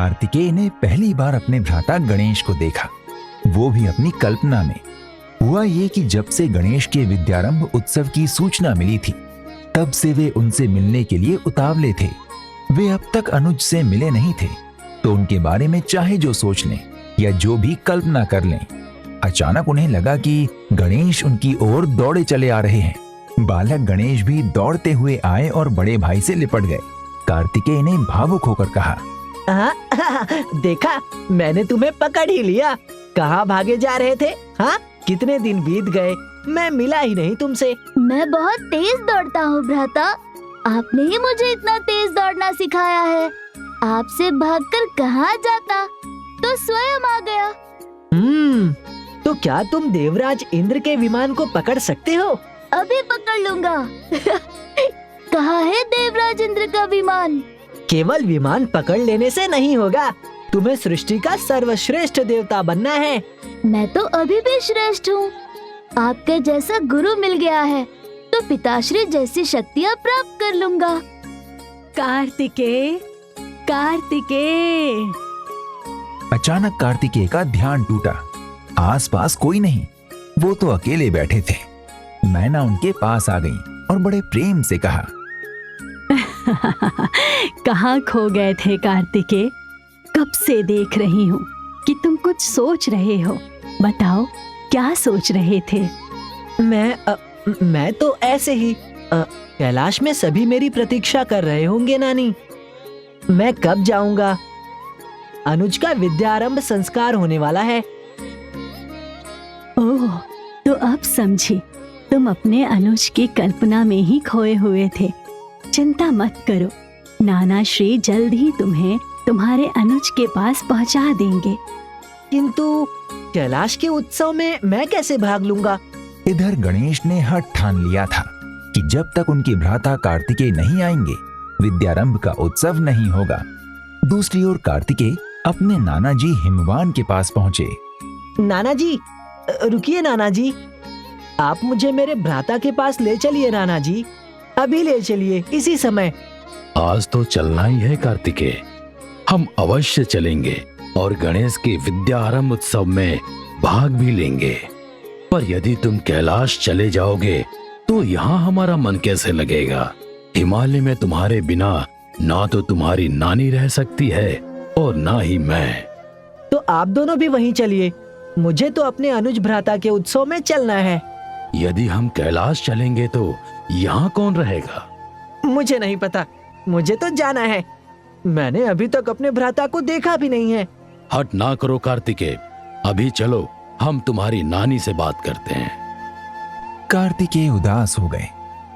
कार्तिकेय ने पहली बार अपने भ्राता गणेश को देखा, वो भी अपनी कल्पना में। हुआ ये कि जब से गणेश के विद्यारंभ उत्सव की सूचना मिली थी, तब से वे उनसे मिलने के लिए उतावले थे। वे अब तक अनुज से मिले नहीं थे, तो उनके बारे में चाहे जो सोच लें या जो भी कल्पना कर लें, अचानक उन्हें लगा कि गणेश उनकी ओर दौड़े चले आ रहे हैं। बालक गणेश भी दौड़ते हुए आए और बड़े भाई से लिपट गए। कार्तिकेय ने भावुक होकर कहा, देखा, मैंने तुम्हें पकड़ ही लिया। कहाँ भागे जा रहे थे? हाँ, कितने दिन बीत गए, मैं मिला ही नहीं तुमसे। मैं बहुत तेज दौड़ता हूँ भ्राता, आपने ही मुझे इतना तेज दौड़ना सिखाया है। आपसे भागकर कहाँ जाता, तो स्वयं आ गया। तो क्या तुम देवराज इंद्र के विमान को पकड़ सकते हो? अभी पकड़ लूंगा। कहाँ है देवराज इंद्र का विमान? केवल विमान पकड़ लेने से नहीं होगा, तुम्हें सृष्टि का सर्वश्रेष्ठ देवता बनना है। मैं तो अभी भी श्रेष्ठ हूँ। आपके जैसा गुरु मिल गया है तो पिताश्री जैसी शक्तियाँ प्राप्त कर लूंगा। कार्तिकेय, कार्तिकेय। अचानक कार्तिकेय का ध्यान टूटा। आसपास कोई नहीं, वो तो अकेले बैठे थे। मैना उनके पास आ गई और बड़े प्रेम से कहा, कहाँ खो गए थे कार्तिकेय? कब से देख रही हूँ कि तुम कुछ सोच रहे हो। बताओ, क्या सोच रहे थे? मैं तो ऐसे ही। कैलाश में सभी मेरी प्रतीक्षा कर रहे होंगे नानी। मैं कब जाऊंगा? अनुज का विद्यारंभ संस्कार होने वाला है। ओह, तो अब समझी, तुम अपने अनुज की कल्पना में ही खोए हुए थे। चिंता मत करो, नाना श्री जल्द ही तुम्हें तुम्हारे अनुज के पास पहुंचा देंगे। किंतु कैलाश के उत्सव में मैं कैसे भाग लूंगा? इधर गणेश ने हठ ठान लिया था कि जब तक उनके भ्राता कार्तिकेय नहीं आएंगे, विद्यारंभ का उत्सव नहीं होगा। दूसरी ओर कार्तिकेय अपने नाना जी हिमवान के पास पहुंचे। नाना जी, रुकिए नाना जी, आप मुझे मेरे भ्राता के पास ले चलिए नाना जी, अभी ले चलिए, इसी समय। आज तो चलना ही है कार्तिकेय, हम अवश्य चलेंगे और गणेश के विद्यारंभ उत्सव में भाग भी लेंगे। पर यदि तुम कैलाश चले जाओगे तो यहाँ हमारा मन कैसे लगेगा? हिमालय में तुम्हारे बिना ना तो तुम्हारी नानी रह सकती है और ना ही मैं। तो आप दोनों भी वहीं चलिए, मुझे तो अपने अनुज भ्राता के उत्सव में चलना है। यदि हम कैलाश चलेंगे तो यहाँ कौन रहेगा? मुझे नहीं पता, मुझे तो जाना है। मैंने अभी तक अपने भ्राता को देखा भी नहीं है। हट ना करो कार्तिकेय, अभी चलो, हम तुम्हारी नानी से बात करते हैं। कार्तिकेय उदास हो गए।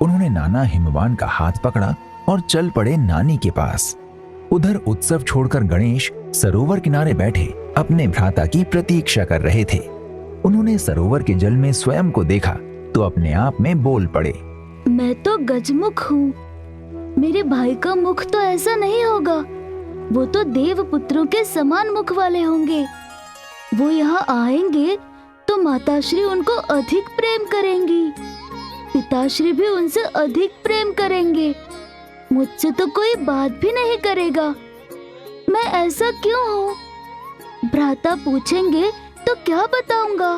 उन्होंने नाना हिमवान का हाथ पकड़ा और चल पड़े नानी के पास। उधर उत्सव छोड़कर गणेश सरोवर किनारे बैठे अपने भ्राता की प्रतीक्षा कर रहे थे। उन्होंने सरोवर के जल में स्वयं को देखा तो अपने आप में बोल पड़े, मैं तो गजमुख हूँ, मेरे भाई का मुख तो ऐसा नहीं होगा। वो तो देव पुत्रों के समान मुख वाले होंगे। वो यहाँ आएंगे तो माताश्री उनको अधिक प्रेम करेंगी, पिताश्री भी उनसे अधिक प्रेम करेंगे। मुझसे तो कोई बात भी नहीं करेगा। मैं ऐसा क्यों हूँ? भ्राता पूछेंगे तो क्या बताऊंगा?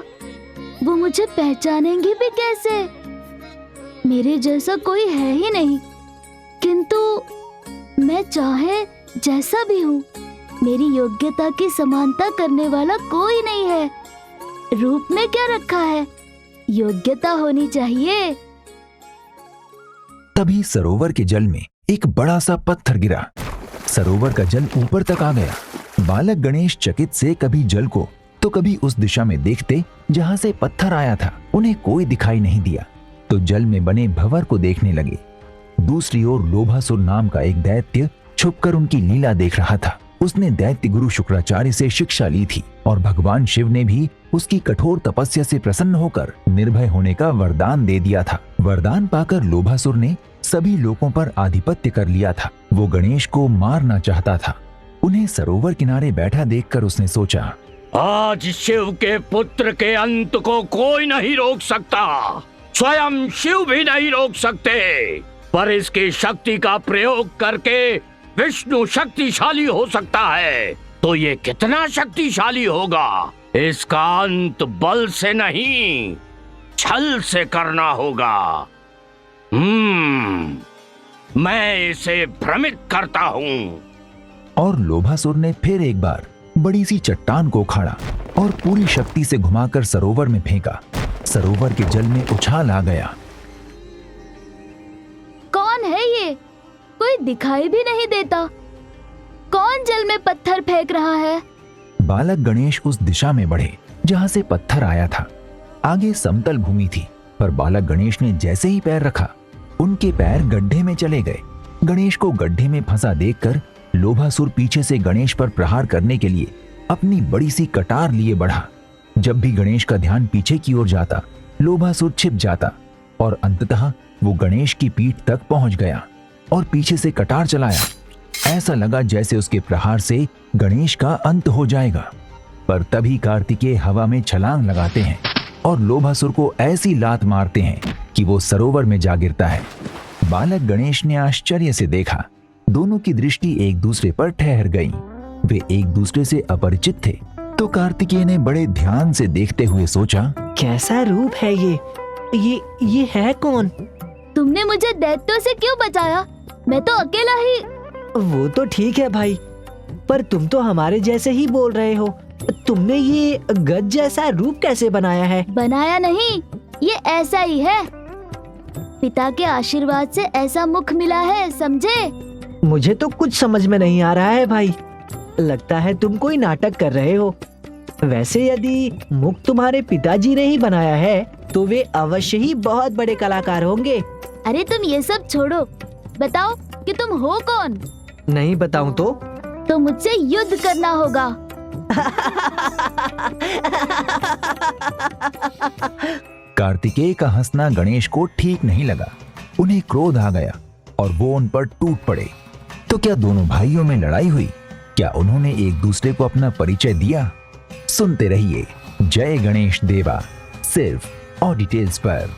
वो मुझे पहचानेंगे भी कैसे? मेरे जैसा कोई है ही नहीं। किंतु मैं चाहे जैसा भी हूँ, मेरी योग्यता की समानता करने वाला कोई नहीं है। रूप में क्या रखा है, योग्यता होनी चाहिए। तभी सरोवर के जल में एक बड़ा सा पत्थर गिरा। सरोवर का जल ऊपर तक आ गया। बालक गणेश चकित से कभी जल को तो कभी उस दिशा में देखते जहां से पत्थर आया था। उन्हें कोई दिखाई नहीं दिया तो जल में बने भंवर को देखने लगे। दूसरी ओर लोभासुर नाम का एक दैत्य छुपकर उनकी लीला देख रहा था। उसने दैत्य गुरु शुक्राचार्य से शिक्षा ली थी और भगवान शिव ने भी उसकी कठोर तपस्या से प्रसन्न होकर निर्भय होने का वरदान दे दिया था। वरदान पाकर लोभासुर ने सभी लोगों पर आधिपत्य कर लिया था। वो गणेश को मारना चाहता था। उन्हें सरोवर किनारे बैठा देखकर उसने सोचा, आज शिव के पुत्र के अंत को कोई नहीं रोक सकता, स्वयं शिव भी नहीं रोक सकते। पर इसकी शक्ति का प्रयोग करके विष्णु शक्तिशाली हो सकता है तो ये कितना शक्तिशाली होगा। इसका अंत बल से नहीं, छल से करना होगा। मैं इसे भ्रमित करता हूँ। और लोभासुर ने फिर एक बार बड़ी सी चट्टान को उखाड़ा और पूरी शक्ति से घुमाकर सरोवर में फेंका। सरोवर के जल में उछाल आ गया। कौन है ये? कोई दिखाई भी नहीं देता। कौन जल में पत्थर फेंक रहा है? बालक गणेश उस दिशा में बढ़े जहां से पत्थर आया था। आगे समतल भूमि थी, पर बालक गणेश ने जैसे ही पैर रखा, उनके पैर गड्ढे में चले गए। गणेश को गड्ढे में फंसा देखकर लोभासुर पीछे से गणेश पर प्रहार करने के लिए अपनी बड़ी सी कटार लिए बढ़ा। जब भी गणेश का ध्यान पीछे की ओर जाता, लोभासुर छिप जाता और अंततः वो गणेश की पीठ तक पहुंच गया और पीछे से कटार चलाया। ऐसा लगा जैसे उसके प्रहार से गणेश का अंत हो जाएगा। पर तभी कार्तिकेय हवा में छलांग लगाते हैं और लोभासुर को ऐसी लात मारते हैं कि वो सरोवर में जा गिरता है। बालक गणेश ने आश्चर्य से देखा। दोनों की दृष्टि एक दूसरे पर ठहर गई। वे एक दूसरे से अपरिचित थे, तो कार्तिकेय ने बड़े ध्यान से देखते हुए सोचा, कैसा रूप है ये है कौन? तुमने मुझे दैत्यों से क्यों बचाया? मैं तो अकेला ही। वो तो ठीक है भाई, पर तुम तो हमारे जैसे ही बोल रहे हो। तुमने ये गज जैसा रूप कैसे बनाया है? बनाया नहीं, ये ऐसा ही है। पिता के आशीर्वाद से ऐसा मुख मिला है, समझे? मुझे तो कुछ समझ में नहीं आ रहा है भाई। लगता है तुम कोई नाटक कर रहे हो। वैसे यदि मुख तुम्हारे पिताजी ने ही बनाया है तो वे अवश्य ही बहुत बड़े कलाकार होंगे। अरे तुम ये सब छोड़ो, बताओ कि तुम हो कौन? नहीं बताऊं तो मुझसे युद्ध करना होगा। कार्तिकेय का हंसना गणेश को ठीक नहीं लगा। उन्हें क्रोध आ गया और वो उन पर टूट पड़े। तो क्या दोनों भाइयों में लड़ाई हुई? क्या उन्होंने एक दूसरे को अपना परिचय दिया? सुनते रहिए जय गणेश देवा, सिर्फ ऑडिटेल्स पर।